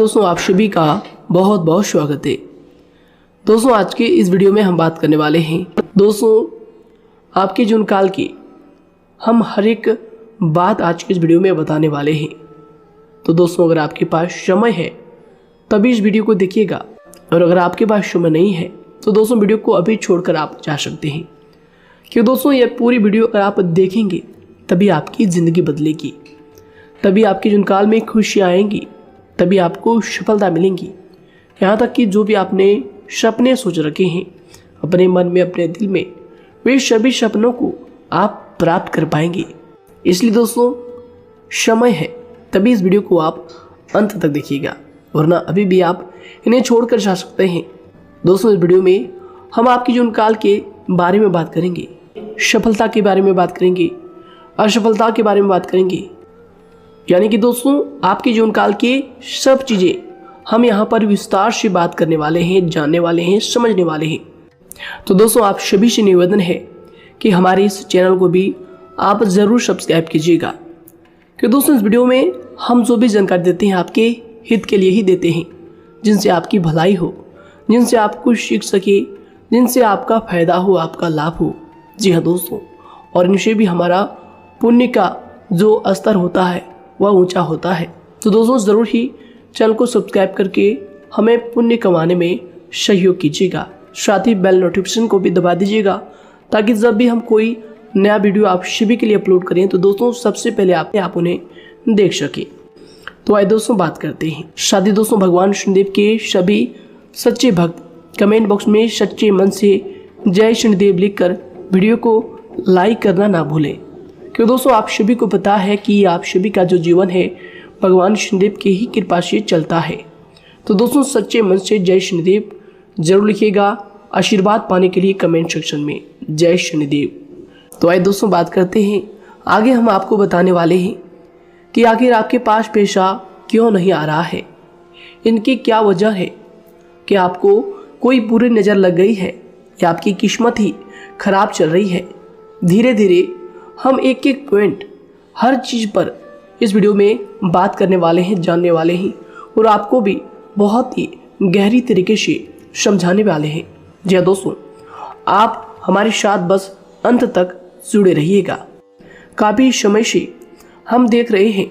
दोस्तों, आप सभी का बहुत बहुत स्वागत है। दोस्तों, आज के इस वीडियो में हम बात करने वाले हैं दोस्तों आपके जून काल की हम हर एक बात आज के इस वीडियो में बताने वाले हैं। तो दोस्तों, अगर आपके पास समय है तभी इस वीडियो को देखिएगा, और अगर आपके पास समय नहीं है तो दोस्तों वीडियो को अभी छोड़कर आप जा सकते हैं। क्यों दोस्तों, यह पूरी वीडियो अगर आप देखेंगे तभी आपकी ज़िंदगी बदलेगी, तभी आपके जून काल में खुशियाँ आएंगी, तभी आपको सफलता मिलेंगी। यहाँ तक कि जो भी आपने सपने सोच रखे हैं अपने मन में, अपने दिल में, वे सभी सपनों को आप प्राप्त कर पाएंगे। इसलिए दोस्तों, समय है तभी इस वीडियो को आप अंत तक देखिएगा, वरना अभी भी आप इन्हें छोड़कर जा सकते हैं। दोस्तों, इस वीडियो में हम आपकी जून काल के बारे में बात करेंगे, सफलता के बारे में बात करेंगे, असफलता के बारे में बात करेंगे। यानी कि दोस्तों, आपके जीवन काल के सब चीज़ें हम यहाँ पर विस्तार से बात करने वाले हैं, जानने वाले हैं, समझने वाले हैं। तो दोस्तों, आप सभी से निवेदन है कि हमारे इस चैनल को भी आप ज़रूर सब्सक्राइब कीजिएगा, कि दोस्तों इस वीडियो में हम जो भी जानकारी देते हैं आपके हित के लिए ही देते हैं, जिनसे आपकी भलाई हो, जिनसे आप कुछ सीख सके, जिनसे आपका फ़ायदा हो, आपका लाभ हो। जी हाँ दोस्तों, और इनसे भी हमारा पुण्य का जो स्तर होता है वह ऊंचा होता है। तो दोस्तों, ज़रूर ही चैनल को सब्सक्राइब करके हमें पुण्य कमाने में सहयोग कीजिएगा। साथ ही बेल नोटिफिकेशन को भी दबा दीजिएगा, ताकि जब भी हम कोई नया वीडियो आप सभी के लिए अपलोड करें तो दोस्तों सबसे पहले आप उन्हें देख सकें। तो आइए दोस्तों बात करते हैं। शादी दोस्तों, भगवान शनिदेव के सभी सच्चे भक्त कमेंट बॉक्स में सच्चे मन से जय शनिदेव लिखकर वीडियो को लाइक करना ना भूलें। क्यों दोस्तों, आप सभी को पता है कि आप सभी का जो जीवन है भगवान शनिदेव की ही कृपा से चलता है। तो दोस्तों, सच्चे मन से जय शनिदेव जरूर लिखिएगा, आशीर्वाद पाने के लिए कमेंट सेक्शन में जय शनिदेव। तो आइए दोस्तों बात करते हैं। आगे हम आपको बताने वाले हैं कि आखिर आपके पास पैसा क्यों नहीं आ रहा है, इनकी क्या वजह है, कि आपको कोई बुरी नज़र लग गई है या आपकी किस्मत ही खराब चल रही है। धीरे धीरे हम एक एक पॉइंट हर चीज़ पर इस वीडियो में बात करने वाले हैं, जानने वाले हैं, और आपको भी बहुत ही गहरी तरीके से समझाने वाले हैं। जी हाँ दोस्तों, आप हमारे साथ बस अंत तक जुड़े रहिएगा। काफ़ी समय से हम देख रहे हैं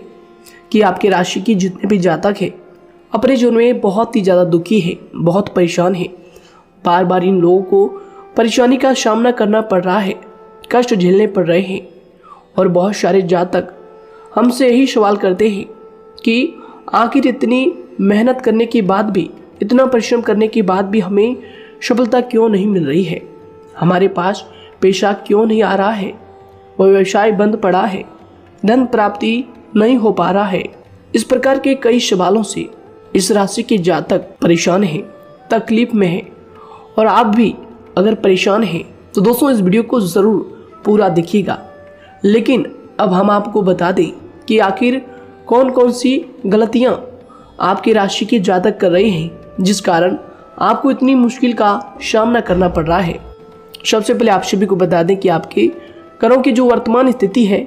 कि आपके राशि की जितने भी जातक हैं अपने जीवन में बहुत ही ज़्यादा दुखी है, बहुत परेशान है। बार बार इन लोगों को परेशानी का सामना करना पड़ रहा है, कष्ट झेलने पड़ रहे हैं। और बहुत सारे जातक हमसे यही सवाल करते हैं कि आखिर इतनी मेहनत करने के बाद भी, इतना परिश्रम करने के बाद भी हमें सफलता क्यों नहीं मिल रही है, हमारे पास पैसा क्यों नहीं आ रहा है, वह व्यवसाय बंद पड़ा है, धन प्राप्ति नहीं हो पा रहा है। इस प्रकार के कई सवालों से इस राशि के जातक परेशान हैं, तकलीफ में हैं। और आप भी अगर परेशान हैं तो दोस्तों इस वीडियो को ज़रूर पूरा देखिएगा। लेकिन अब हम आपको बता दें कि आखिर कौन कौन सी गलतियां आपकी राशि के जातक कर रहे हैं, जिस कारण आपको इतनी मुश्किल का सामना करना पड़ रहा है। सबसे पहले आप सभी को बता दें कि आपके ग्रहों की जो वर्तमान स्थिति है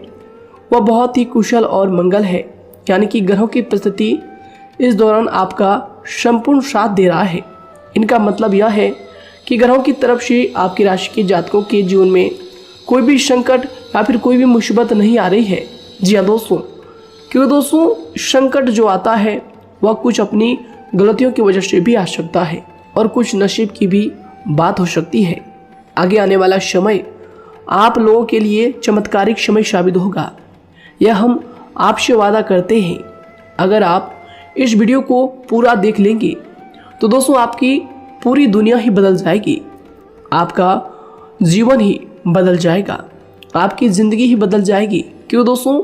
वह बहुत ही कुशल और मंगल है। यानी कि ग्रहों की परिस्थिति इस दौरान आपका संपूर्ण साथ दे रहा है। इनका मतलब यह है कि ग्रहों की तरफ से आपकी राशि के जातकों के जीवन में कोई भी संकट या फिर कोई भी मुसीबत नहीं आ रही है। जी हाँ दोस्तों, क्योंकि दोस्तों संकट जो आता है वह कुछ अपनी गलतियों की वजह से भी आ सकता है, और कुछ नसीब की भी बात हो सकती है। आगे आने वाला समय आप लोगों के लिए चमत्कारिक समय साबित होगा, यह हम आपसे वादा करते हैं। अगर आप इस वीडियो को पूरा देख लेंगे तो दोस्तों आपकी पूरी दुनिया ही बदल जाएगी, आपका जीवन ही बदल जाएगा, आपकी ज़िंदगी ही बदल जाएगी। क्यों दोस्तों,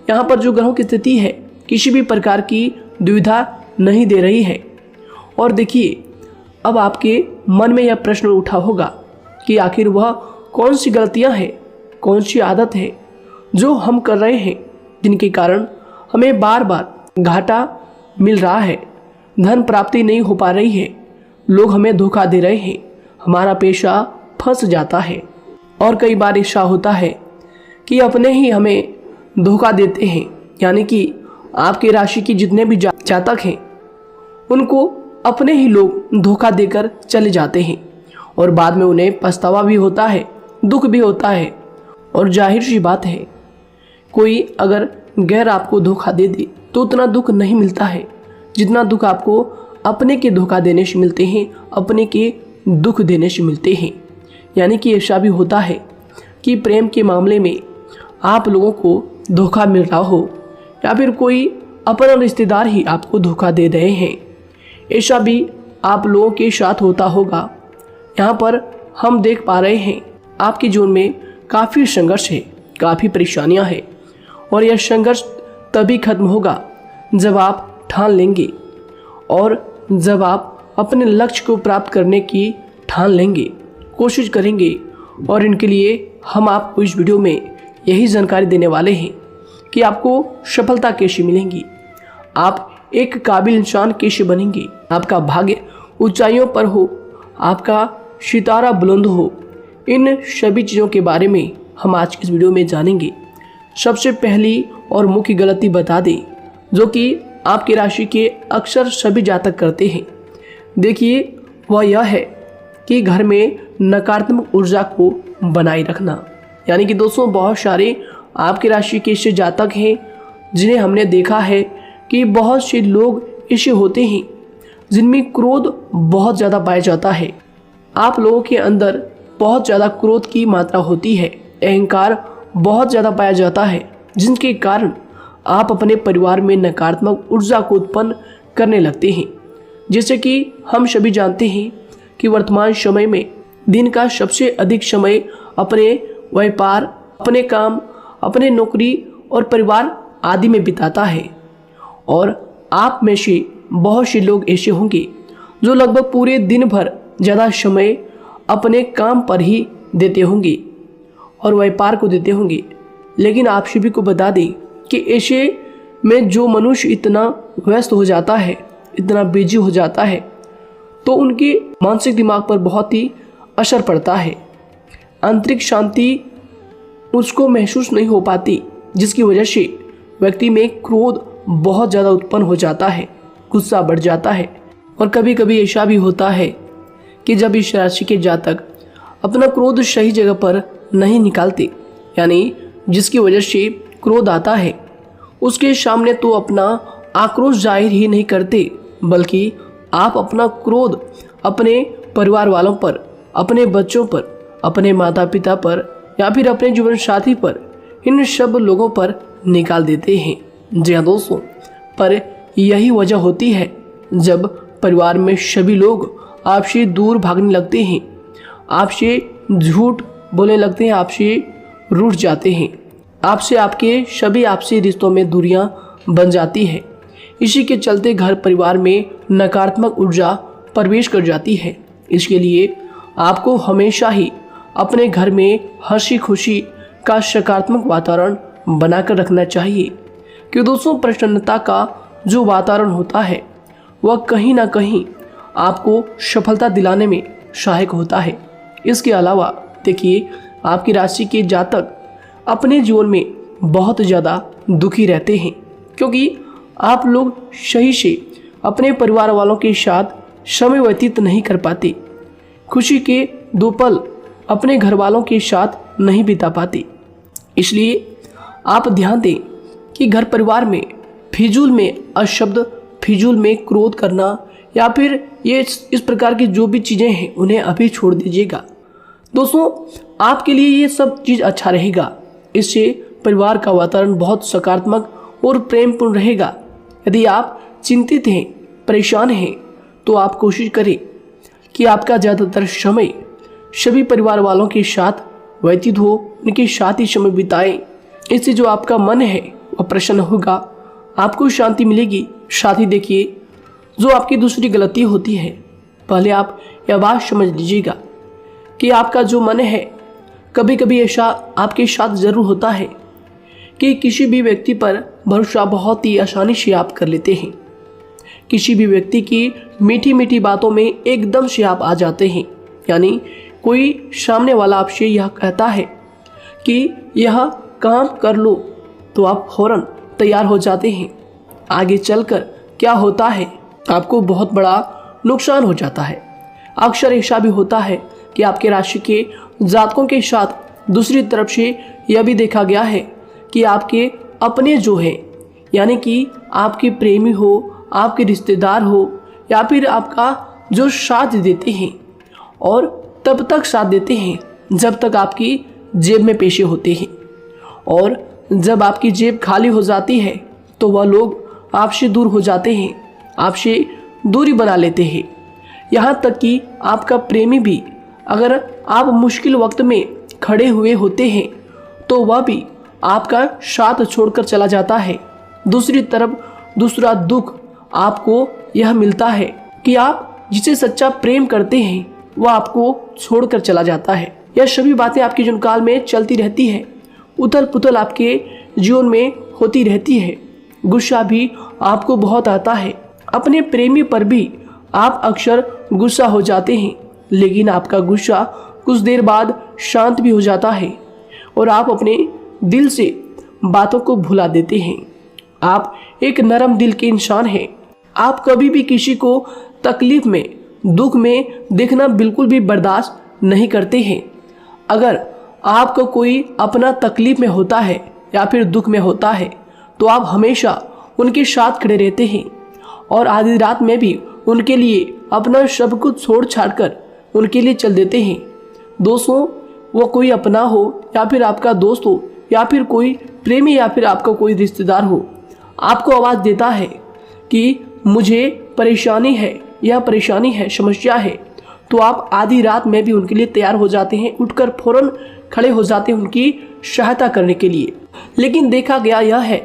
यहाँ पर जो ग्रहों की स्थिति है किसी भी प्रकार की दुविधा नहीं दे रही है। और देखिए, अब आपके मन में यह प्रश्न उठा होगा कि आखिर वह कौन सी गलतियाँ हैं, कौन सी आदत है जो हम कर रहे हैं, जिनके कारण हमें बार बार घाटा मिल रहा है, धन प्राप्ति नहीं हो पा रही है, लोग हमें धोखा दे रहे हैं, हमारा पैसा फंस जाता है। और कई बार ऐसा होता है कि अपने ही हमें धोखा देते हैं। यानी कि आपकी राशि की जितने भी जातक हैं उनको अपने ही लोग धोखा देकर चले जाते हैं और बाद में उन्हें पछतावा भी होता है, दुख भी होता है। और जाहिर सी बात है, कोई अगर गैर आपको धोखा दे दे तो उतना दुख नहीं मिलता है जितना दुख आपको अपने के धोखा देने से मिलते हैं, अपने के दुख देने से मिलते हैं। यानी कि ऐसा भी होता है कि प्रेम के मामले में आप लोगों को धोखा मिल रहा हो या फिर कोई अपना रिश्तेदार ही आपको धोखा दे रहे हैं। ऐसा भी आप लोगों के साथ होता होगा। यहाँ पर हम देख पा रहे हैं आपके जीवन में काफ़ी संघर्ष है, काफ़ी परेशानियाँ हैं और यह संघर्ष तभी खत्म होगा जब आप ठान लेंगे और जब आप अपने लक्ष्य को प्राप्त करने की ठान लेंगे, कोशिश करेंगे। और इनके लिए हम आपको इस वीडियो में यही जानकारी देने वाले हैं कि आपको सफलता कैसे मिलेंगी, आप एक काबिल इंसान कैसे बनेंगे, आपका भाग्य ऊंचाइयों पर हो, आपका सितारा बुलंद हो। इन सभी चीज़ों के बारे में हम आज इस वीडियो में जानेंगे। सबसे पहली और मुख्य गलती बता दें जो कि आपकी राशि के अक्सर सभी जातक करते हैं। देखिए, वह यह है कि घर में नकारात्मक ऊर्जा को बनाए रखना। यानी कि दोस्तों, बहुत सारे आपकी राशि के ऐसे जातक हैं जिन्हें हमने देखा है कि बहुत से लोग ऐसे होते हैं जिनमें क्रोध बहुत ज़्यादा पाया जाता है। आप लोगों के अंदर बहुत ज़्यादा क्रोध की मात्रा होती है, अहंकार बहुत ज़्यादा पाया जाता है, जिनके कारण आप अपने परिवार में नकारात्मक ऊर्जा को उत्पन्न करने लगते हैं। जैसे कि हम सभी जानते हैं कि वर्तमान समय में दिन का सबसे अधिक समय अपने व्यापार, अपने काम, अपने नौकरी और परिवार आदि में बिताता है। और आप में से बहुत से लोग ऐसे होंगे जो लगभग पूरे दिन भर ज़्यादा समय अपने काम पर ही देते होंगे और व्यापार को देते होंगे। लेकिन आप सभी को बता दें कि ऐसे में जो मनुष्य इतना व्यस्त हो जाता है, इतना बिजी हो जाता है, तो उनके मानसिक दिमाग पर बहुत ही असर पड़ता है। आंतरिक शांति उसको महसूस नहीं हो पाती, जिसकी वजह से व्यक्ति में क्रोध बहुत ज़्यादा उत्पन्न हो जाता है, गुस्सा बढ़ जाता है। और कभी कभी ऐसा भी होता है कि जब इस राशि के जातक अपना क्रोध सही जगह पर नहीं निकालते, यानी जिसकी वजह से क्रोध आता है, उसके सामने तो अपना आक्रोश जाहिर ही नहीं करते, बल्कि आप अपना क्रोध अपने परिवार वालों पर, अपने बच्चों पर, अपने माता पिता पर या फिर अपने जीवन साथी पर, इन सब लोगों पर निकाल देते हैं। जी हाँ दोस्तों, पर यही वजह होती है जब परिवार में सभी लोग आपसे दूर भागने लगते हैं, आपसे झूठ बोलने लगते हैं, आपसे रूठ जाते हैं, आपसे आपके सभी आपसी रिश्तों में दूरियां बन जाती है। इसी के चलते घर परिवार में नकारात्मक ऊर्जा प्रवेश कर जाती है। इसके लिए आपको हमेशा ही अपने घर में हंसी खुशी का सकारात्मक वातावरण बनाकर रखना चाहिए। कि दोस्तों, प्रसन्नता का जो वातावरण होता है वह कहीं ना कहीं आपको सफलता दिलाने में सहायक होता है। इसके अलावा देखिए, आपकी राशि के जातक अपने जीवन में बहुत ज़्यादा दुखी रहते हैं, क्योंकि आप लोग सही से अपने परिवार वालों के साथ समय व्यतीत नहीं कर पाते, खुशी के दो पल अपने घर वालों के साथ नहीं बिता पाते। इसलिए आप ध्यान दें कि घर परिवार में फिजूल में अशब्द, फिजूल में क्रोध करना या फिर ये इस प्रकार की जो भी चीज़ें हैं उन्हें अभी छोड़ दीजिएगा। दोस्तों, आपके लिए ये सब चीज़ अच्छा रहेगा। इससे परिवार का वातावरण बहुत सकारात्मक और प्रेमपूर्ण रहेगा। यदि आप चिंतित हैं, परेशान हैं, तो आप कोशिश करें कि आपका ज़्यादातर समय सभी परिवार वालों के साथ व्यतीत हो, उनके साथ ही समय बिताएं। इससे जो आपका मन है वह प्रसन्न होगा, आपको शांति मिलेगी। साथ ही देखिए, जो आपकी दूसरी गलती होती है, पहले आप यह बात समझ लीजिएगा कि आपका जो मन है, कभी कभी ऐसा आपके साथ ज़रूर होता है कि किसी भी व्यक्ति पर भरोसा बहुत ही आसानी से आप कर लेते हैं। किसी भी व्यक्ति की मीठी मीठी बातों में एकदम से आप आ जाते हैं। यानी कोई सामने वाला आपसे यह कहता है कि यह काम कर लो, तो आप फौरन तैयार हो जाते हैं। आगे चलकर क्या होता है आपको बहुत बड़ा नुकसान हो जाता है। अक्सर ऐसा भी होता है कि आपके राशि के जातकों के साथ दूसरी तरफ से यह भी देखा गया है कि आपके अपने जो हैं, यानी कि आपके प्रेमी हो, आपके रिश्तेदार हो, या फिर आपका जो साथ देते हैं और तब तक साथ देते हैं जब तक आपकी जेब में पैसे होते हैं, और जब आपकी जेब खाली हो जाती है तो वह लोग आपसे दूर हो जाते हैं, आपसे दूरी बना लेते हैं। यहाँ तक कि आपका प्रेमी भी, अगर आप मुश्किल वक्त में खड़े हुए होते हैं तो वह भी आपका साथ छोड़कर चला जाता है। दूसरी तरफ दूसरा दुख आपको यह मिलता है कि आप जिसे सच्चा प्रेम करते हैं वह आपको छोड़कर चला जाता है। यह सभी बातें आपके जीवन काल में चलती रहती है। उथल पुथल आपके जीवन में होती रहती है। गुस्सा भी आपको बहुत आता है। अपने प्रेमी पर भी आप अक्सर गुस्सा हो जाते हैं, लेकिन आपका गुस्सा कुछ देर बाद शांत भी हो जाता है और आप अपने दिल से बातों को भुला देते हैं। आप एक नरम दिल के इंसान हैं। आप कभी भी किसी को तकलीफ में, दुख में देखना बिल्कुल भी बर्दाश्त नहीं करते हैं। अगर आपको कोई अपना तकलीफ में होता है या फिर दुख में होता है तो आप हमेशा उनके साथ खड़े रहते हैं और आधी रात में भी उनके लिए अपना सब कुछ छोड़ छाड़ कर उनके लिए चल देते हैं। दोस्तों, वो कोई अपना हो या फिर आपका दोस्त हो या फिर कोई प्रेमी या फिर आपका कोई रिश्तेदार हो, आपको आवाज़ देता है कि मुझे परेशानी है, यह परेशानी है, समस्या है, तो आप आधी रात में भी उनके लिए तैयार हो जाते हैं, उठकर फौरन खड़े हो जाते हैं उनकी सहायता करने के लिए। लेकिन देखा गया यह है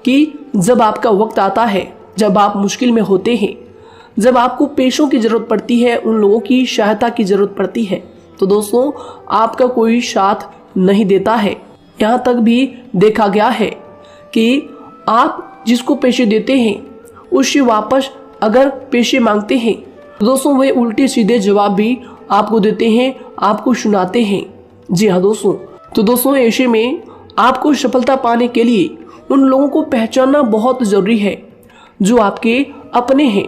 कि जब आपका वक्त आता है, जब आप मुश्किल में होते हैं, जब आपको पैसों की ज़रूरत पड़ती है, उन लोगों की सहायता की ज़रूरत पड़ती है, तो दोस्तों आपका कोई साथ नहीं देता है। यहाँ तक भी देखा गया है कि आप जिसको पैसे देते हैं उससे वापस अगर पैसे मांगते हैं तो दोस्तों वे उल्टे सीधे जवाब भी आपको देते हैं, आपको सुनाते हैं। जी हाँ दोस्तों, तो दोस्तों ऐसे में आपको सफलता पाने के लिए उन लोगों को पहचानना बहुत ज़रूरी है जो आपके अपने हैं,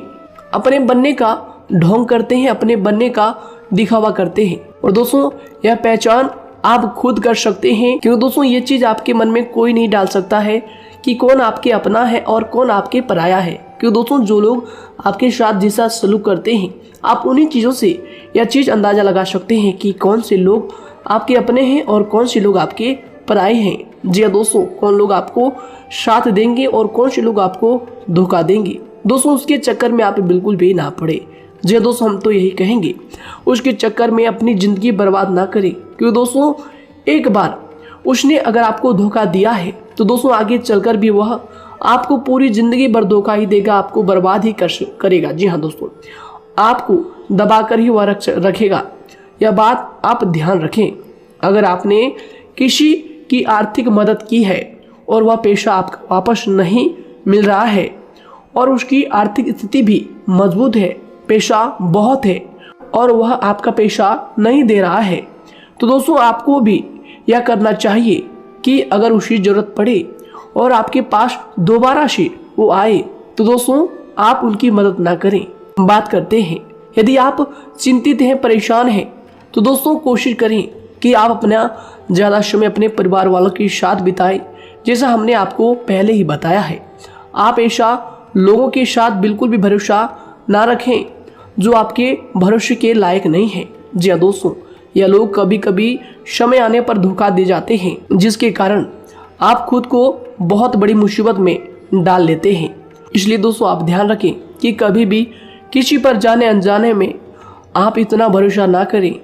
अपने बनने का ढोंग करते हैं, अपने बनने का दिखावा करते हैं। और दोस्तों यह पहचान आप खुद कर सकते हैं, क्योंकि दोस्तों ये चीज़ आपके मन में कोई नहीं डाल सकता है कि कौन आपके अपना है और कौन आपके पराया है। क्योंकि दोस्तों जो लोग आपके साथ जैसा सलूक करते हैं, आप उन्हीं चीज़ों से यह चीज़ अंदाज़ा लगा सकते हैं कि कौन से लोग आपके अपने हैं और कौन से लोग आपके पराए हैं। जी हाँ दोस्तों, कौन लोग आपको साथ देंगे और कौन से लोग आपको धोखा देंगे। दोस्तों उसके चक्कर में आप बिल्कुल भी ना पड़े। जी दोस्तों, हम तो यही कहेंगे, उसके चक्कर में अपनी ज़िंदगी बर्बाद ना करें, क्योंकि दोस्तों एक बार उसने अगर आपको धोखा दिया है तो दोस्तों आगे चलकर भी वह आपको पूरी ज़िंदगी भर धोखा ही देगा, आपको बर्बाद ही करेगा। जी हाँ दोस्तों, आपको दबा कर ही वह रखेगा। यह बात आप ध्यान रखें। अगर आपने किसी की आर्थिक मदद की है और वह पैसा आपको वापस नहीं मिल रहा है और उसकी आर्थिक स्थिति भी मजबूत है, पैसा बहुत है और वह आपका पैसा नहीं दे रहा है, तो दोस्तों आपको भी यह करना चाहिए कि अगर उसकी ज़रूरत पड़े और आपके पास दोबारा से वो आए तो दोस्तों आप उनकी मदद ना करें। बात करते हैं, यदि आप चिंतित हैं, परेशान हैं, तो दोस्तों कोशिश करें कि आप अपना ज़्यादा समय अपने परिवार वालों के साथ बिताएं, जैसा हमने आपको पहले ही बताया है। आप ऐसा लोगों के साथ बिल्कुल भी भरोसा ना रखें जो आपके भरोसे के लायक नहीं है। जी हाँ दोस्तों, यह लोग कभी कभी समय आने पर धोखा दे जाते हैं, जिसके कारण आप खुद को बहुत बड़ी मुसीबत में डाल लेते हैं। इसलिए दोस्तों आप ध्यान रखें कि कभी भी किसी पर जाने अनजाने में आप इतना भरोसा ना करें,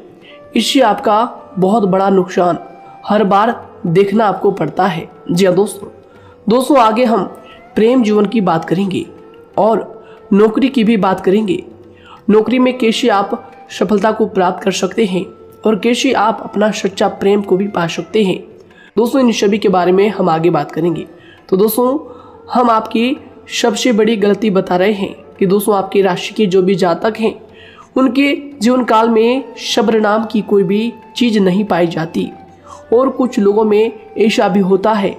इससे आपका बहुत बड़ा नुकसान हर बार देखना आपको पड़ता है। जी हाँ दोस्तों आगे हम प्रेम जीवन की बात करेंगे और नौकरी की भी बात करेंगे। नौकरी में कैसे आप सफलता को प्राप्त कर सकते हैं और कैसे आप अपना सच्चा प्रेम को भी पा सकते हैं। दोस्तों इन सभी के बारे में हम आगे बात करेंगे। तो दोस्तों हम आपकी सबसे बड़ी गलती बता रहे हैं कि दोस्तों आपकी राशि के जो भी जातक हैं उनके जीवन काल में सब्र नाम की कोई भी चीज़ नहीं पाई जाती, और कुछ लोगों में ऐसा भी होता है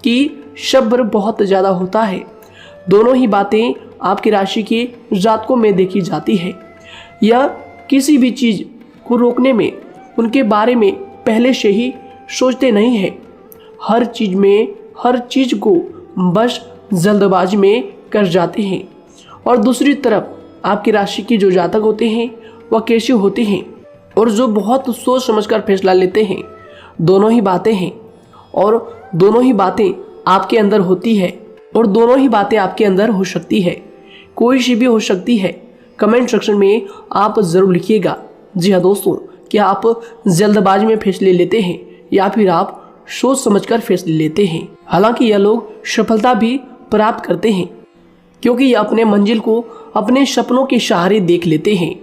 कि सब्र बहुत ज़्यादा होता है। दोनों ही बातें आपकी राशि के जातकों में देखी जाती है। यह किसी भी चीज़ को रोकने में उनके बारे में पहले से ही सोचते नहीं हैं। हर चीज़ को बस जल्दबाजी में कर जाते हैं। और दूसरी तरफ आपकी राशि के जो जातक होते हैं वह कैसे होते हैं और जो बहुत सोच समझकर फैसला लेते हैं। दोनों ही बातें हैं और दोनों ही बातें आपके अंदर होती है और दोनों ही बातें आपके अंदर हो सकती है। कोई सी भी हो सकती है। कमेंट सेक्शन में आप ज़रूर लिखिएगा। जी हाँ दोस्तों, क्या आप जल्दबाजी में फैसले लेते हैं या फिर आप सोच समझकर फैसले लेते हैं। हालांकि यह लोग सफलता भी प्राप्त करते हैं क्योंकि ये अपने मंजिल को अपने सपनों के सहारे देख लेते हैं।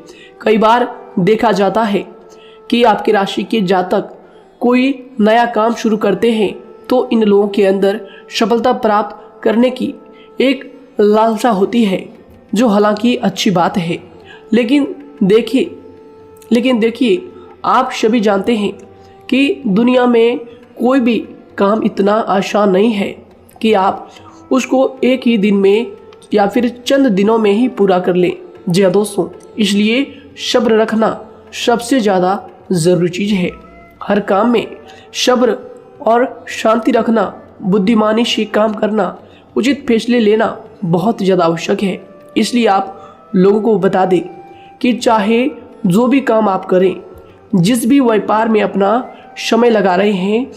कई बार देखा जाता है कि आपकी राशि के जातक कोई नया काम शुरू करते हैं तो इन लोगों के अंदर सफलता प्राप्त करने की एक लालसा होती है, जो हालांकि अच्छी बात है। लेकिन देखिए आप सभी जानते हैं कि दुनिया में कोई भी काम इतना आसान नहीं है कि आप उसको एक ही दिन में या फिर चंद दिनों में ही पूरा कर लें। जी हाँ दोस्तों, इसलिए सब्र रखना सबसे ज़्यादा ज़रूरी चीज़ है। हर काम में सब्र और शांति रखना, बुद्धिमानी से काम करना, उचित फैसले लेना बहुत ज़्यादा आवश्यक है। इसलिए आप लोगों को बता दें कि चाहे जो भी काम आप करें, जिस भी व्यापार में अपना समय लगा रहे हैं,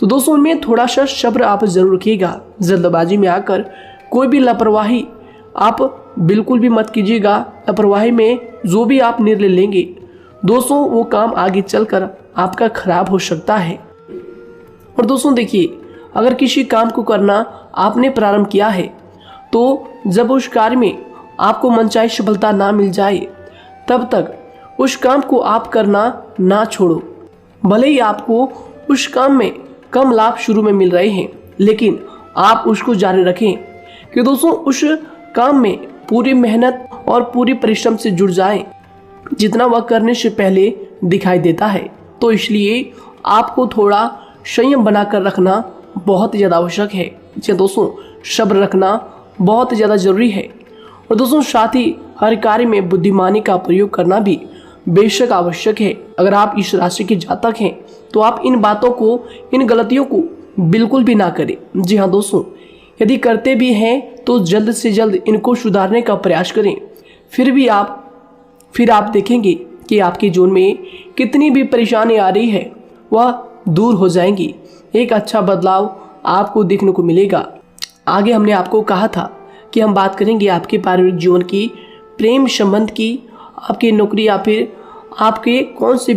तो दोस्तों उनमें थोड़ा सा सब्र आप ज़रूर रखिएगा। जल्दबाजी में आकर कोई भी लापरवाही आप बिल्कुल भी मत कीजिएगा। लापरवाही में जो भी आप निर्णय लेंगे दोस्तों, वो काम आगे चलकर आपका खराब हो सकता है। और दोस्तों देखिए, अगर किसी काम को करना आपने प्रारंभ किया है तो जब उस कार्य में आपको मनचाही सफलता ना मिल जाए तब तक उस काम को आप करना ना छोड़ो। भले ही आपको उस काम में कम लाभ शुरू में मिल रहे हैं, लेकिन आप उसको जारी रखें कि दोस्तों उस काम में पूरी मेहनत और पूरी परिश्रम से जुड़ जाएं, जितना वह करने से पहले दिखाई देता है। तो इसलिए आपको थोड़ा संयम बनाकर रखना बहुत ज़्यादा आवश्यक है। जी दोस्तों, सब्र रखना बहुत ज़्यादा ज़रूरी है। और दोस्तों साथ ही हर कार्य में बुद्धिमानी का प्रयोग करना भी बेशक आवश्यक है। अगर आप इस राशि के जातक हैं तो आप इन बातों को, इन गलतियों को बिल्कुल भी ना करें। जी हाँ दोस्तों, यदि करते भी हैं तो जल्द से जल्द इनको सुधारने का प्रयास करें। फिर आप देखेंगे कि आपके जीवन में कितनी भी परेशानी आ रही है वह दूर हो जाएंगी। एक अच्छा बदलाव आपको देखने को मिलेगा। आगे हमने आपको कहा था कि हम बात करेंगे आपके पारिवारिक जीवन की, प्रेम संबंध की, आपकी नौकरी या फिर आपके कौन सा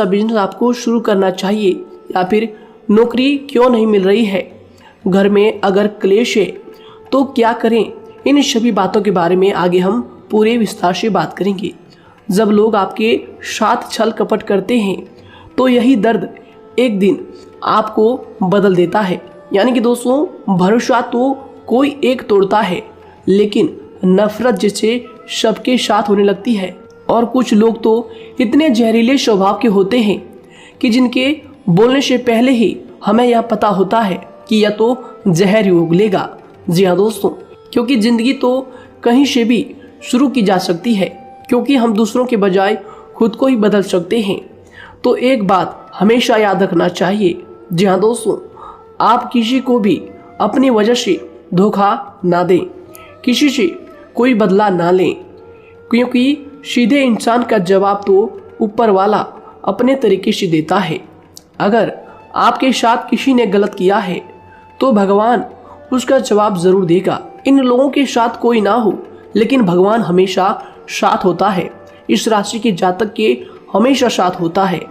बिजनेस आपको शुरू करना चाहिए या फिर नौकरी क्यों नहीं मिल रही है, घर में अगर क्लेश है तो क्या करें। इन सभी बातों के बारे में आगे हम पूरे विस्तार से बात करेंगे। जब लोग आपके साथ छल कपट करते हैं तो यही दर्द एक दिन आपको बदल देता है। यानी कि दोस्तों, भरोसा तो कोई एक तोड़ता है, लेकिन नफरत जैसे सबके साथ होने लगती है। और कुछ लोग तो इतने जहरीले स्वभाव के होते हैं कि जिनके बोलने से पहले ही हमें यह पता होता है कि यह तो जहर ही उगलेगा। जी हाँ दोस्तों, क्योंकि ज़िंदगी तो कहीं से भी शुरू की जा सकती है, क्योंकि हम दूसरों के बजाय खुद को ही बदल सकते हैं। तो एक बात हमेशा याद रखना चाहिए। जी हाँ दोस्तों, आप किसी को भी अपनी वजह से धोखा ना दें, किसी से कोई बदला ना लें, क्योंकि सीधे इंसान का जवाब तो ऊपर वाला अपने तरीके से देता है। अगर आपके साथ किसी ने गलत किया है तो भगवान उसका जवाब ज़रूर देगा। इन लोगों के साथ कोई ना हो, लेकिन भगवान हमेशा साथ होता है। इस राशि के जातक के हमेशा साथ होता है।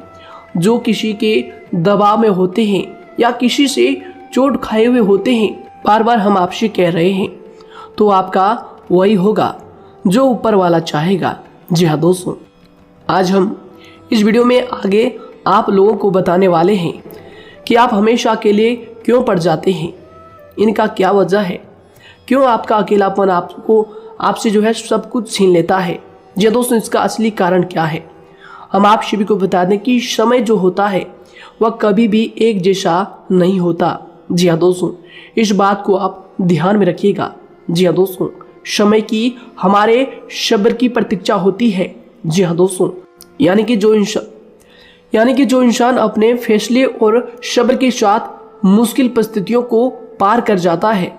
जो किसी के दबाव में होते हैं या किसी से चोट खाए हुए होते हैं, बार बार हम आपसे कह रहे हैं, तो आपका वही होगा जो ऊपर वाला चाहेगा। जी हाँ दोस्तों, आज हम इस वीडियो में आगे आप लोगों को बताने वाले हैं कि आप हमेशा अकेले क्यों पड़ जाते हैं, इनका क्या वजह है, क्यों आपका अकेलापन आपसे जो है सब कुछ छीन लेता है। जी दोस्तों, इसका असली कारण क्या है हम आप सभी को बता दें कि समय जो होता है वह कभी भी एक जैसा नहीं होता। जी हाँ दोस्तों, इस बात को आप ध्यान में रखिएगा। जी हाँ दोस्तों, समय की हमारे सब्र की प्रतीक्षा होती है। जी हाँ दोस्तों, यानी कि जो इंसान अपने फैसले और सब्र के साथ मुश्किल परिस्थितियों को पार कर जाता है,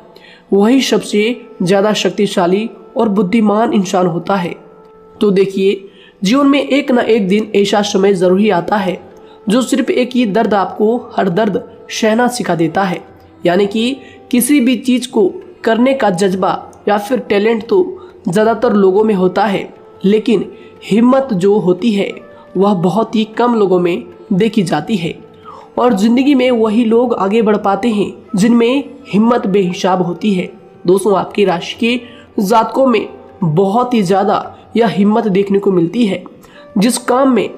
वही सबसे ज़्यादा शक्तिशाली और बुद्धिमान इंसान होता है। तो देखिए, जीवन में एक ना एक दिन ऐसा समय ज़रूर ही आता है जो सिर्फ एक ही दर्द आपको हर दर्द सहना सिखा देता है। यानी कि किसी भी चीज़ को करने का जज्बा या फिर टैलेंट तो ज़्यादातर लोगों में होता है, लेकिन हिम्मत जो होती है वह बहुत ही कम लोगों में देखी जाती है। और ज़िंदगी में वही लोग आगे बढ़ पाते हैं जिनमें हिम्मत बेहिसाब होती है। दोस्तों, आपकी राशि के जातकों में बहुत ही ज़्यादा यह हिम्मत देखने को मिलती है। जिस काम में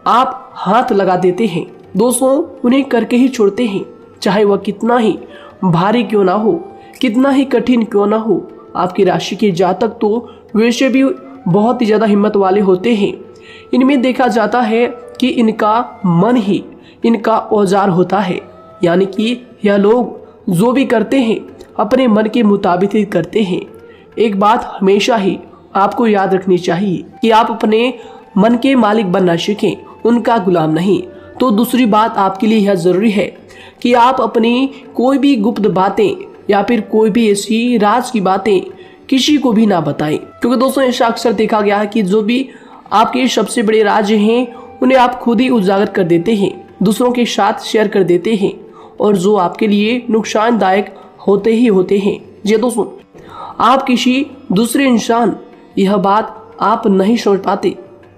आप हाथ लगा देते हैं दोस्तों, उन्हें करके ही छोड़ते हैं, चाहे वह कितना ही भारी क्यों ना हो, कितना ही कठिन क्यों ना हो। आपकी राशि के जातक तो वैसे भी बहुत ही ज़्यादा हिम्मत वाले होते हैं। इनमें देखा जाता है कि इनका मन ही इनका औजार होता है। यानी कि यह लोग जो भी करते हैं अपने मन के मुताबिक ही करते हैं। एक बात हमेशा ही आपको याद रखनी चाहिए कि आप अपने मन के मालिक बनना सीखें, उनका गुलाम नहीं। तो दूसरी बात आपके लिए यह ज़रूरी है कि आप अपनी कोई भी गुप्त बातें या फिर कोई भी ऐसी राज की बातें किसी को भी ना बताएं, क्योंकि दोस्तों ऐसा अक्सर देखा गया है कि जो भी आपके सबसे बड़े राज हैं उन्हें आप खुद ही उजागर कर देते हैं, दूसरों के साथ शेयर कर देते हैं, और जो आपके लिए नुकसानदायक होते ही होते हैं। जी दोस्तों, आप किसी दूसरे इंसान यह बात आप नहीं समझ पाते,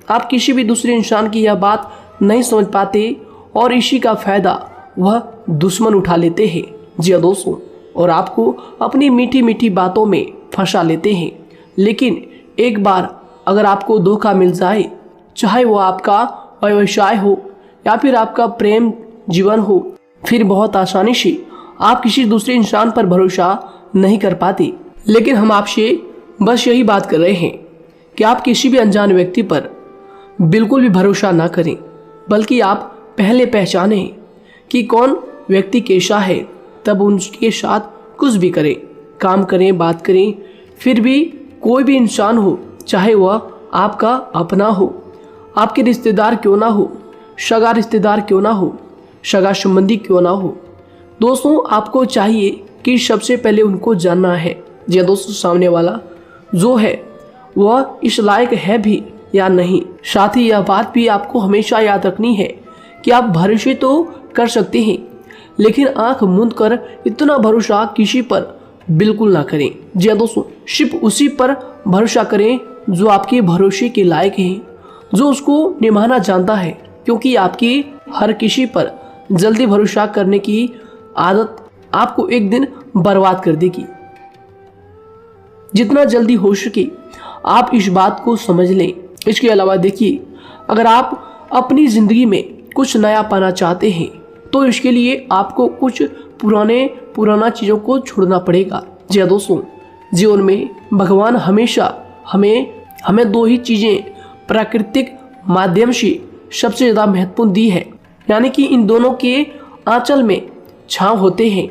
आप किसी भी दूसरे इंसान की यह बात नहीं समझ पाते, और इसी का फ़ायदा वह दुश्मन उठा लेते हैं। जी दोस्तों, और आपको अपनी मीठी मीठी बातों में फंसा लेते हैं। लेकिन एक बार अगर आपको धोखा मिल जाए, चाहे वो आपका व्यवसाय हो या फिर आपका प्रेम जीवन हो, फिर बहुत आसानी से आप किसी दूसरे इंसान पर भरोसा नहीं कर पाते। लेकिन हम आपसे बस यही बात कर रहे हैं कि आप किसी भी अनजान व्यक्ति पर बिल्कुल भी भरोसा ना करें, बल्कि आप पहले पहचानें कि कौन व्यक्ति कैसा है, तब उनके साथ कुछ भी करें, काम करें, बात करें। फिर भी कोई भी इंसान हो, चाहे वह आपका अपना हो, आपके रिश्तेदार क्यों ना हो, सगा रिश्तेदार क्यों ना हो, सगा संबंधी क्यों ना हो, दोस्तों आपको चाहिए कि सबसे पहले उनको जानना है जी दोस्तों, सामने वाला जो है वह इस लायक है भी या नहीं। साथ ही यह बात भी आपको हमेशा याद रखनी है कि आप भरोसे तो कर सकते हैं, लेकिन आंख मूंद कर इतना भरोसा किसी पर बिल्कुल ना करें। जी दोस्तों, सिर्फ उसी पर भरोसा करें जो आपके भरोसे के लायक है, जो उसको निभाना जानता है, क्योंकि आपकी हर किसी पर जल्दी भरोसा करने की आदत आपको एक दिन बर्बाद कर देगी। जितना जल्दी हो सके आप इस बात को समझ लें। इसके अलावा देखिए, अगर आप अपनी ज़िंदगी में कुछ नया पाना चाहते हैं तो इसके लिए आपको कुछ पुराना चीज़ों को छोड़ना पड़ेगा। जी दोस्तों, जीवन में भगवान हमेशा हमें दो ही चीज़ें प्राकृतिक माध्यम से सबसे ज़्यादा महत्वपूर्ण दी है, यानी कि इन दोनों के आंचल में छांव होते हैं,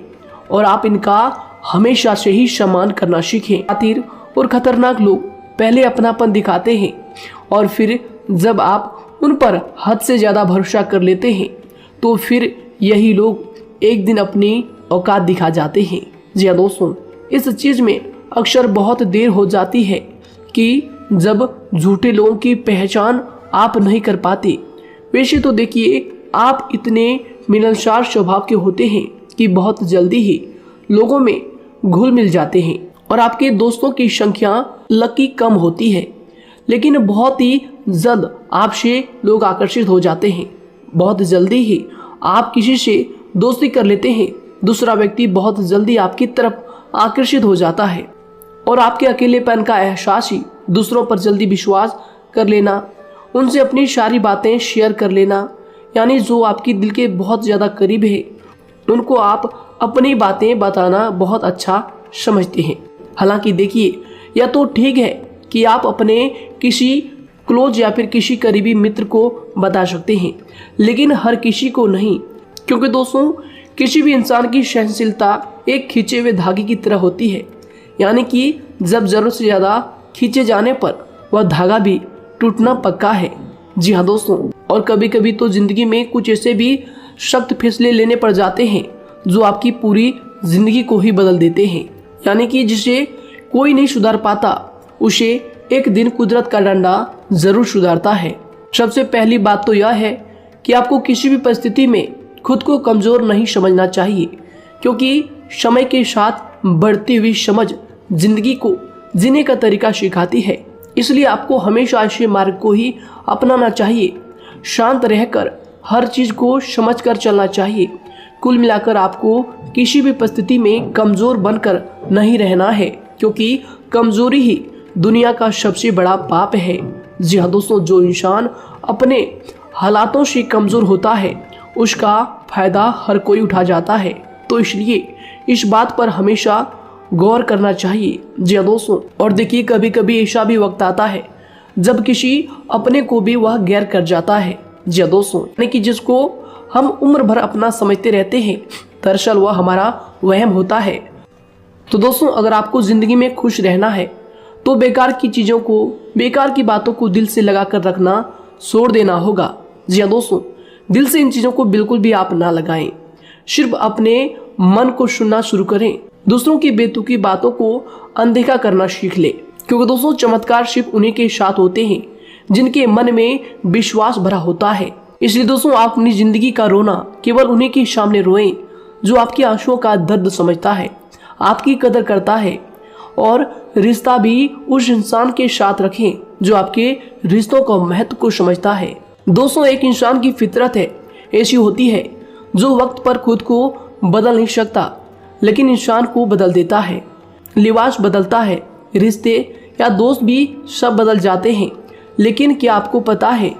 और आप इनका हमेशा से ही सम्मान करना सीखें। खातिर और खतरनाक लोग पहले अपनापन दिखाते हैं, और फिर जब आप उन पर हद से ज़्यादा भरोसा कर लेते हैं तो फिर यही लोग एक दिन अपनी औकात दिखा जाते हैं। जी हाँ दोस्तों, इस चीज़ में अक्सर बहुत देर हो जाती है कि जब झूठे लोगों की पहचान आप नहीं कर पाते। वैसे तो देखिए, आप इतने मिलनसार स्वभाव के होते हैं कि बहुत जल्दी ही लोगों में घुल मिल जाते हैं, और आपके दोस्तों की संख्या लकी कम होती है, लेकिन बहुत ही जल्द आपसे लोग आकर्षित हो जाते हैं। बहुत जल्दी ही आप किसी से दोस्ती कर लेते हैं, दूसरा व्यक्ति बहुत जल्दी आपकी तरफ आकर्षित हो जाता है, और आपके अकेलेपन का एहसास ही दूसरों पर जल्दी विश्वास कर लेना, उनसे अपनी सारी बातें शेयर कर लेना, यानी जो आपकी दिल के बहुत ज़्यादा करीब है उनको आप अपनी बातें बताना बहुत अच्छा समझते हैं। हालांकि देखिए, यह तो ठीक है कि आप अपने किसी क्लोज या फिर किसी करीबी मित्र को बता सकते हैं, लेकिन हर किसी को नहीं, क्योंकि दोस्तों किसी भी इंसान की सहनशीलता एक खींचे हुए धागे की तरह होती है। यानी कि जब जरूरत से ज़्यादा खींचे जाने पर वह धागा भी टूटना पक्का है। जी हाँ दोस्तों, और कभी कभी तो ज़िंदगी में कुछ ऐसे भी सख्त फैसले लेने पड़ जाते हैं जो आपकी पूरी ज़िंदगी को ही बदल देते हैं। यानी कि जिसे कोई नहीं सुधार पाता उसे एक दिन कुदरत का डंडा ज़रूर सुधारता है। सबसे पहली बात तो यह है कि आपको किसी भी परिस्थिति में खुद को कमज़ोर नहीं समझना चाहिए, क्योंकि समय के साथ बढ़ती हुई समझ जिंदगी को जीने का तरीका सिखाती है। इसलिए आपको हमेशा ऐसे मार्ग को ही अपनाना चाहिए। शांत रहकर हर चीज़ को समझकर चलना चाहिए। कुल मिलाकर आपको किसी भी परिस्थिति में कमज़ोर बनकर नहीं रहना है, क्योंकि कमज़ोरी ही दुनिया का सबसे बड़ा पाप है। जी हाँ दोस्तों, जो इंसान अपने हालातों से कमज़ोर होता है उसका फ़ायदा हर कोई उठा जाता है। तो इसलिए इस बात पर हमेशा गौर करना चाहिए। जी हाँ दोस्तों, और देखिए कभी कभी ऐसा भी वक्त आता है जब किसी अपने को भी वह गैर कर जाता है। जी हाँ दोस्तों, यानी कि जिसको हम उम्र भर अपना समझते रहते हैं, दरअसल वह हमारा वहम होता है। तो दोस्तों, अगर आपको ज़िंदगी में खुश रहना है तो बेकार की चीज़ों को, बेकार की बातों को दिल से लगा कर रखना छोड़ देना होगा। जी हाँ दोस्तों, दिल से इन चीज़ों को बिल्कुल भी आप ना लगाएं। सिर्फ अपने मन को सुनना शुरू करें। दूसरों की बेतुकी बातों को अनदेखा करना सीख ले, क्योंकि दोस्तों चमत्कार सिर्फ उन्हीं के साथ होते हैं जिनके मन में विश्वास भरा होता है। इसलिए दोस्तों, आप अपनी जिंदगी का रोना केवल उन्हीं के सामने रोएं जो आपके आंसुओं का दर्द समझता है, आपकी कदर करता है, और रिश्ता भी उस इंसान के साथ रखें जो आपके रिश्तों का महत्व को समझता है। दोस्तों, एक इंसान की फितरत है ऐसी होती है जो वक्त पर खुद को बदल नहीं सकता, लेकिन इंसान को बदल देता है। लिबास बदलता है, रिश्ते या दोस्त भी सब बदल जाते हैं, लेकिन क्या आपको पता है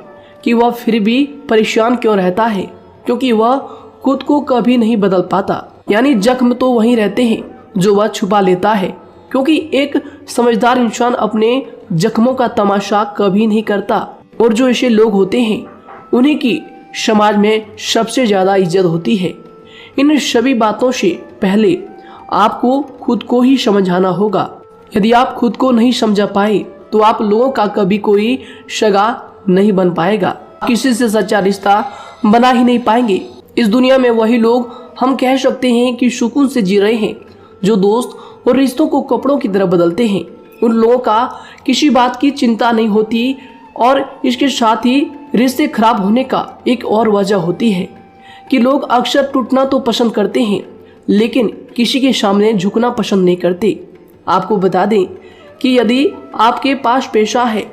कि वह फिर भी परेशान क्यों रहता है? क्योंकि वह खुद को कभी नहीं बदल पाता। यानी जख्म तो वहीं रहते हैं जो वह छुपा लेता है, क्योंकि एक समझदार इंसान अपने जख्मों का तमाशा कभी नहीं करता। और जो ऐसे लोग होते हैं उन्हीं की समाज में सबसे ज़्यादा इज्जत होती है। इन सभी बातों से पहले आपको खुद को ही समझाना होगा। यदि आप खुद को नहीं समझा पाए तो आप लोगों का कभी कोई सगा नहीं बन पाएगा, किसी से सच्चा रिश्ता बना ही नहीं पाएंगे। इस दुनिया में वही लोग हम कह सकते हैं कि सुकून से जी रहे हैं जो दोस्त और रिश्तों को कपड़ों की तरह बदलते हैं। उन लोगों का किसी बात की चिंता नहीं होती, और इसके साथ ही रिश्ते खराब होने का एक और वजह होती है कि लोग अक्सर टूटना तो पसंद करते हैं, लेकिन किसी के सामने झुकना पसंद नहीं करते। आपको बता दें कि यदि आपके पास पैसा है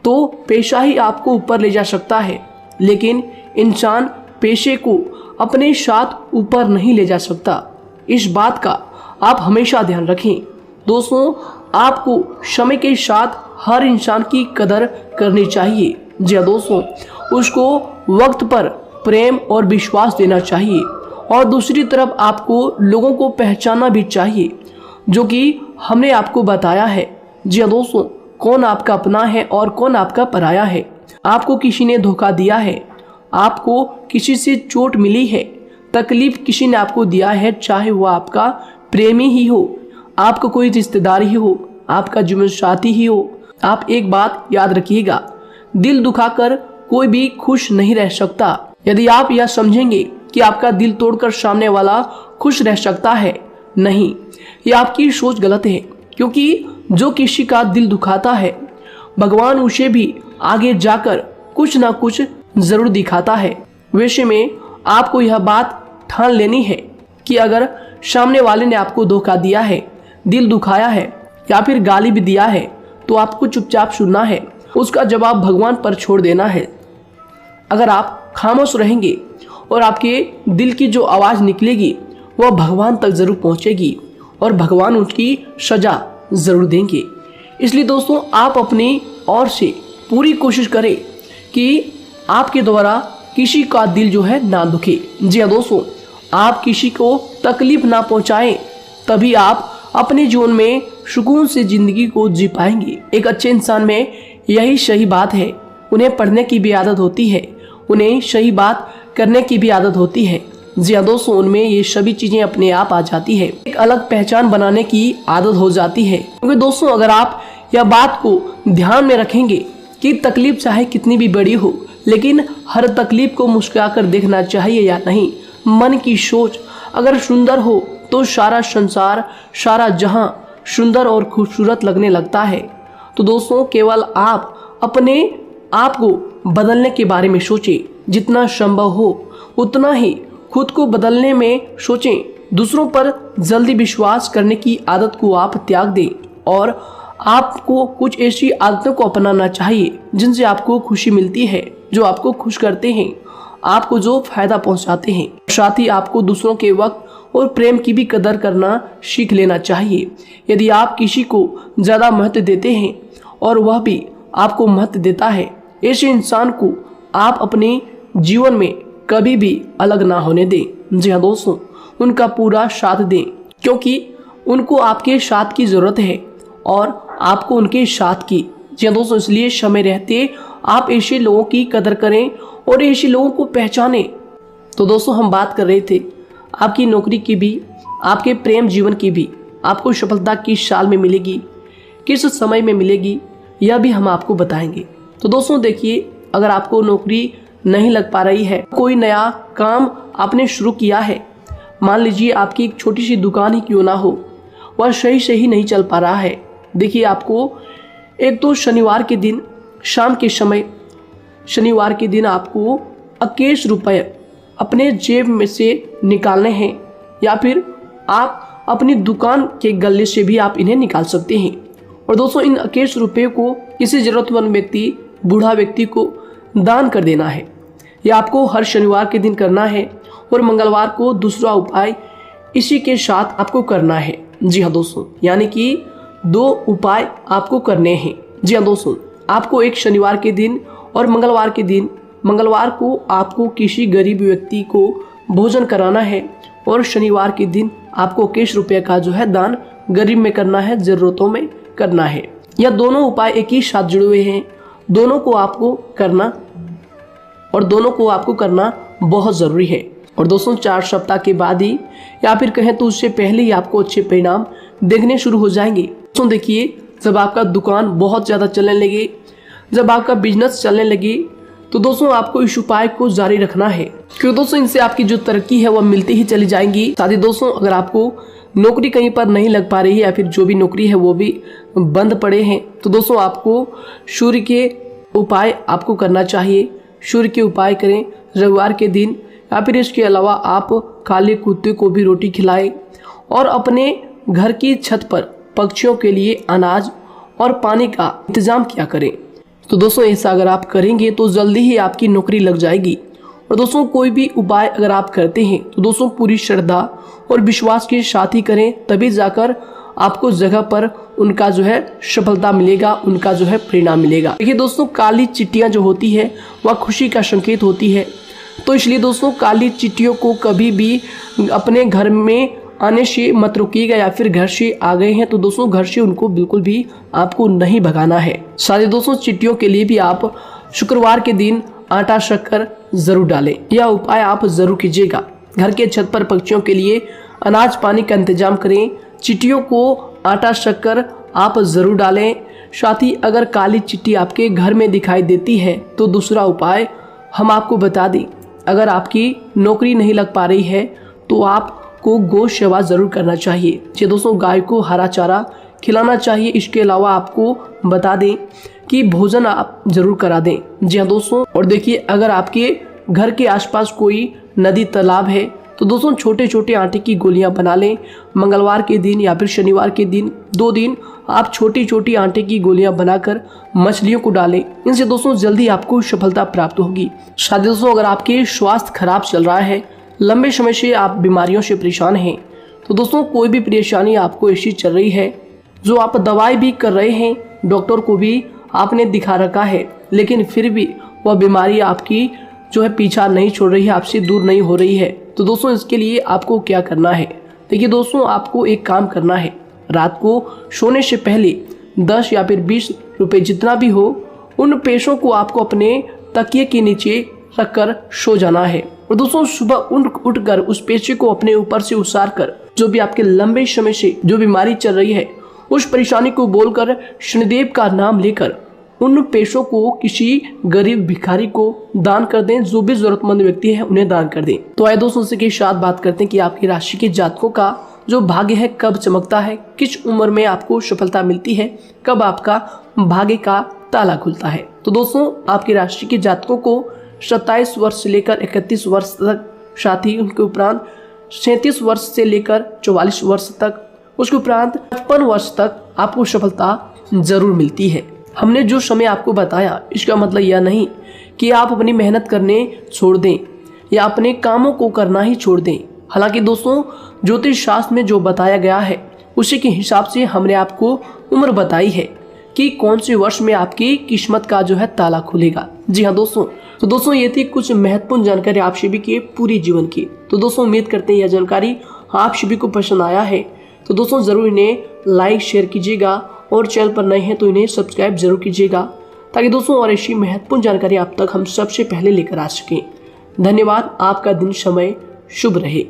तो पैसा ही आपको ऊपर ले जा सकता है, लेकिन इंसान पैसे को अपने साथ ऊपर नहीं ले जा सकता। इस बात का आप हमेशा ध्यान रखें। दोस्तों, आपको समय के साथ हर इंसान की कदर करनी चाहिए। जी हाँ दोस्तों, उसको वक्त पर प्रेम और विश्वास देना चाहिए, और दूसरी तरफ आपको लोगों को पहचानना भी चाहिए जो कि हमने आपको बताया है। जी हाँ दोस्तों, कौन आपका अपना है और कौन आपका पराया है। आपको किसी ने धोखा दिया है, आपको किसी से चोट मिली है, तकलीफ किसी ने आपको दिया है, चाहे वो आपका प्रेमी ही हो, आपका कोई रिश्तेदार ही हो, आपका जीवन साथी ही हो। आप एक बात याद रखिएगा, दिल दुखाकर कोई भी खुश नहीं रह सकता। यदि आप यह समझेंगे कि आपका दिल तोड़कर सामने वाला खुश रह सकता है, नहीं, यह आपकी सोच गलत है, क्योंकि जो किसी का दिल दुखाता है भगवान उसे भी आगे जाकर कुछ ना कुछ जरूर दिखाता है। वैसे में आपको यह बात ठान लेनी है कि अगर सामने वाले ने आपको धोखा दिया है, दिल दुखाया है या फिर गाली भी दिया है, तो आपको चुपचाप सुनना है, उसका जवाब भगवान पर छोड़ देना है। अगर आप खामोश रहेंगे और आपके दिल की जो आवाज़ निकलेगी वह भगवान तक ज़रूर पहुंचेगी, और भगवान उसकी सज़ा ज़रूर देंगे। इसलिए दोस्तों, आप अपनी ओर से पूरी कोशिश करें कि आपके द्वारा किसी का दिल जो है ना दुखे। जी हाँ दोस्तों, आप किसी को तकलीफ ना पहुंचाएं, तभी आप अपने जीवन में सुकून से ज़िंदगी को जी पाएंगे। एक अच्छे इंसान में यही सही बात है। उन्हें पढ़ने की भी आदत होती है, उन्हें सही बात करने की भी आदत होती है, जी हाँ दोस्तों, उनमें ये सभी चीजें अपने आप आ जाती है। एक अलग पहचान बनाने की आदत हो जाती है। क्योंकि दोस्तों अगर आप यह बात को ध्यान में रखेंगे कि तकलीफ चाहे कितनी भी बड़ी हो, लेकिन हर तकलीफ को मुस्कुराकर देखना चाहिए या नहीं। मन की सोच अगर सुंदर हो तो सारा संसार, सारा जहां सुंदर और खूबसूरत लगने लगता है। तो दोस्तों केवल आप अपने आप को बदलने के बारे में सोचें, जितना संभव हो उतना ही खुद को बदलने में सोचें। दूसरों पर जल्दी विश्वास करने की आदत को आप त्याग दें और आपको कुछ ऐसी आदतों को अपनाना चाहिए जिनसे आपको खुशी मिलती है, जो आपको खुश करते हैं, आपको जो फायदा पहुंचाते हैं। साथ ही आपको दूसरों के वक्त और प्रेम की भी कदर करना सीख लेना चाहिए। यदि आप किसी को ज़्यादा महत्व देते हैं और वह भी आपको महत्व देता है, ऐसे इंसान को आप अपने जीवन में कभी भी अलग ना होने दें। जी हाँ दोस्तों, उनका पूरा साथ दें, क्योंकि उनको आपके साथ की ज़रूरत है और आपको उनके साथ की। जी हाँ दोस्तों, इसलिए समय रहते आप ऐसे लोगों की कदर करें और ऐसे लोगों को पहचानें। तो दोस्तों हम बात कर रहे थे आपकी नौकरी की भी, आपके प्रेम जीवन की भी। आपको सफलता किस साल में मिलेगी, किस समय में मिलेगी, यह भी हम आपको बताएंगे। तो दोस्तों देखिए, अगर आपको नौकरी नहीं लग पा रही है, कोई नया काम आपने शुरू किया है, मान लीजिए आपकी एक छोटी सी दुकान ही क्यों ना हो, वह सही से ही नहीं चल पा रहा है। देखिए आपको एक तो शनिवार के दिन शाम के समय, शनिवार के दिन आपको 21 रुपये अपने जेब में से निकालने हैं, या फिर आप अपनी दुकान के गले से भी आप इन्हें निकाल सकते हैं। और दोस्तों इन 21 रुपये को किसी ज़रूरतमंद व्यक्ति, बूढ़ा व्यक्ति को दान कर देना है। यह आपको हर शनिवार के दिन करना है और मंगलवार को दूसरा उपाय इसी के साथ आपको करना है। जी हाँ दोस्तों, यानी कि 2 उपाय आपको करने हैं। जी हाँ दोस्तों, आपको एक शनिवार के दिन और मंगलवार के दिन, मंगलवार को आपको किसी गरीब व्यक्ति को भोजन कराना है और शनिवार के दिन आपको 21 रुपये का जो है दान गरीब में करना है, ज़रूरतों में करना है। यह दोनों उपाय एक ही साथ जुड़े हुए हैं, दोनों को आपको करना और दोनों को आपको करना बहुत ज़रूरी है। और दोस्तों 4 सप्ताह के बाद ही, या फिर कहें तो उससे पहले ही आपको अच्छे परिणाम देखने शुरू हो जाएंगे। दोस्तों देखिए, जब आपका दुकान बहुत ज़्यादा चलने लगे, जब आपका बिजनेस चलने लगे, तो दोस्तों आपको इस उपाय को जारी रखना है, क्योंकि दोस्तों इनसे आपकी जो तरक्की है वह मिलती ही चली जाएंगी। साथ ही दोस्तों अगर आपको नौकरी कहीं पर नहीं लग पा रही है, या फिर जो भी नौकरी है वो भी बंद पड़े हैं, तो दोस्तों आपको सूर्य के उपाय आपको करना चाहिए। सूर्य के उपाय करें रविवार के दिन, या फिर इसके अलावा आप काले कुत्ते को भी रोटी खिलाएं और अपने घर की छत पर पक्षियों के लिए अनाज और पानी का इंतजाम किया करें। तो दोस्तों ऐसा अगर आप करेंगे तो जल्दी ही आपकी नौकरी लग जाएगी। और दोस्तों कोई भी उपाय अगर आप करते हैं तो दोस्तों पूरी श्रद्धा और विश्वास के साथ ही करें, तभी जाकर आपको जगह पर उनका जो है सफलता मिलेगा, उनका जो है परिणाम मिलेगा। देखिए दोस्तों, काली चिट्टियां जो होती है वह खुशी का संकेत होती है, तो इसलिए दोस्तों काली चिट्टियों को कभी भी अपने घर में आने से मत रोकिएगा, या फिर घर से आ गए हैं तो दोस्तों घर से उनको बिल्कुल भी आपको नहीं भगाना है। साथ दोस्तों चिट्टियों के लिए भी आप शुक्रवार के दिन आटा शक्कर जरूर डालें, यह उपाय आप जरूर कीजिएगा। घर के छत पर पक्षियों के लिए अनाज पानी का इंतजाम करें, चिट्टियों को आटा शक्कर आप ज़रूर डालें। साथ ही अगर काली चिट्टी आपके घर में दिखाई देती है तो दूसरा उपाय हम आपको बता दें, अगर आपकी नौकरी नहीं लग पा रही है तो आपको गौ सेवा ज़रूर करना चाहिए। जी दोस्तों, गाय को हरा चारा खिलाना चाहिए। इसके अलावा आपको बता दें कि भोजन आप ज़रूर करा दें। जी हाँ दोस्तों, और देखिए अगर आपके घर के आसपास कोई नदी तालाब है तो दोस्तों छोटे छोटे आटे की गोलियां बना लें। मंगलवार के दिन या फिर शनिवार के दिन 2 दिन आप छोटी छोटी आटे की गोलियां बनाकर मछलियों को डालें। इनसे दोस्तों जल्दी आपको सफलता प्राप्त होगी। साथ ही दोस्तों अगर आपके स्वास्थ्य खराब चल रहा है, लंबे समय से आप बीमारियों से परेशान हैं, तो दोस्तों कोई भी परेशानी आपको ऐसी चल रही है जो आप दवाई भी कर रहे हैं, डॉक्टर को भी आपने दिखा रखा है, लेकिन फिर भी वह बीमारी आपकी जो है पीछा नहीं छोड़ रही है, आपसे दूर नहीं हो रही है, तो दोस्तों इसके लिए आपको क्या करना है। देखिए दोस्तों, आपको एक काम करना है, रात को सोने से पहले 10 या फिर 20 रुपए जितना भी हो, उन पैसों को आपको अपने तकिए के नीचे रखकर सो जाना है। और दोस्तों सुबह उठकर उस पेशे को अपने ऊपर से उतार कर जो भी आपके लंबे समय से जो बीमारी चल रही है उस परेशानी को बोलकर शनिदेव का नाम लेकर उन पेशों को किसी गरीब भिखारी को दान कर दें। जो भी जरूरतमंद व्यक्ति है उन्हें दान कर दें। तो आइए दोस्तों उसी के साथ बात करते हैं कि आपकी राशि के जातकों का जो भाग्य है कब चमकता है, किस उम्र में आपको सफलता मिलती है, कब आपका भाग्य का ताला खुलता है। तो दोस्तों आपकी राशि के जातकों को 27 वर्ष से लेकर 31 वर्ष तक, साथ ही उनके उपरांत 37 वर्ष से लेकर 44 वर्ष तक, उसके उपरांत 55 वर्ष तक आपको सफलता जरूर मिलती है। हमने जो समय आपको बताया इसका मतलब यह नहीं कि आप अपनी मेहनत करने छोड़ दें या अपने कामों को करना ही छोड़ दें। हालांकि दोस्तों ज्योतिष शास्त्र में जो बताया गया है उसी के हिसाब से हमने आपको उम्र बताई है कि कौन से वर्ष में आपकी किस्मत का जो है ताला खुलेगा। जी हाँ दोस्तों, तो दोस्तों ये थी कुछ महत्वपूर्ण जानकारी आप सभी के पूरी जीवन की। तो दोस्तों उम्मीद करते हैं यह जानकारी आप सभी को पसंद आया है। तो दोस्तों जरूर इन्हें लाइक शेयर कीजिएगा और चैनल पर नए हैं तो इन्हें सब्सक्राइब जरूर कीजिएगा ताकि दोस्तों और ऐसी महत्वपूर्ण जानकारी आप तक हम सबसे पहले लेकर आ सकें। धन्यवाद। आपका दिन समय शुभ रहे।